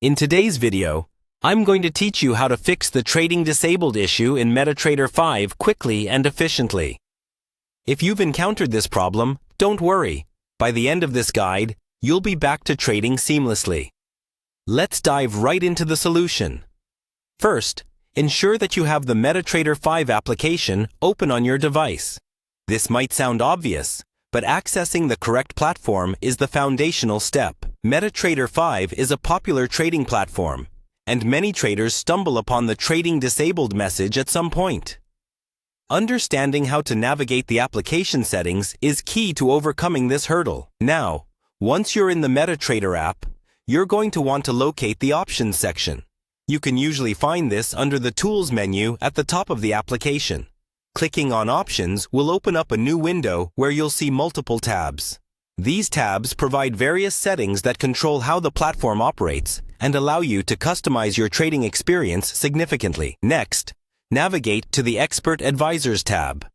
In today's video, I'm going to teach you how to fix the trading disabled issue in MetaTrader 5 quickly and efficiently. If you've encountered this problem, don't worry. By the end of this guide, you'll be back to trading seamlessly. Let's dive right into the solution. First, ensure that you have the MetaTrader 5 application open on your device. This might sound obvious, but accessing the correct platform is the foundational step. MetaTrader 5 is a popular trading platform, and many traders stumble upon the trading disabled message at some point. Understanding how to navigate the application settings is key to overcoming this hurdle. Now, once you're in the MetaTrader app, you're going to want to locate the Options section. You can usually find this under the Tools menu at the top of the application. Clicking on Options will open up a new window where you'll see multiple tabs. These tabs provide various settings that control how the platform operates and allow you to customize your trading experience significantly. Next, navigate to the Expert Advisors tab.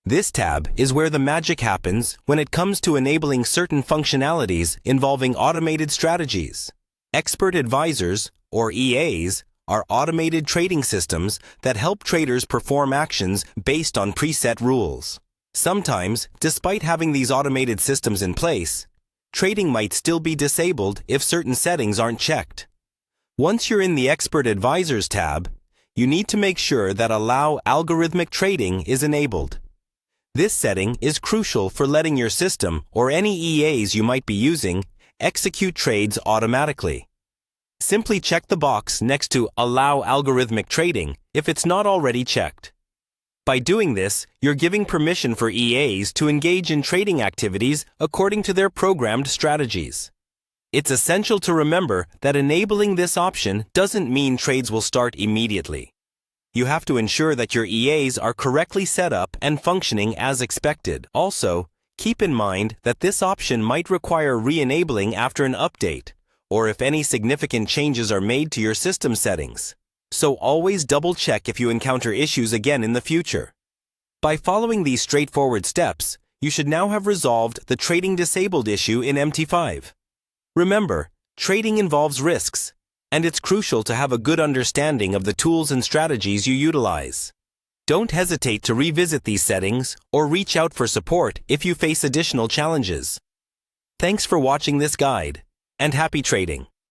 This tab is where the magic happens when it comes to enabling certain functionalities involving automated strategies. Expert Advisors, or EAs, are automated trading systems that help traders perform actions based on preset rules. Sometimes, despite having these automated systems in place, trading might still be disabled if certain settings aren't checked. Once you're in the Expert Advisors tab, you need to make sure that Allow Algorithmic Trading is enabled. This setting is crucial for letting your system or any EAs you might be using execute trades automatically. Simply check the box next to Allow Algorithmic Trading if it's not already checked. By doing this, you're giving permission for EAs to engage in trading activities according to their programmed strategies. It's essential to remember that enabling this option doesn't mean trades will start immediately. You have to ensure that your EAs are correctly set up and functioning as expected. Also, keep in mind that this option might require re-enabling after an update, or if any significant changes are made to your system settings. So always double-check if you encounter issues again in the future. By following these straightforward steps, you should now have resolved the trading disabled issue in MT5. Remember, trading involves risks, and it's crucial to have a good understanding of the tools and strategies you utilize. Don't hesitate to revisit these settings or reach out for support if you face additional challenges. Thanks for watching this guide, and happy trading!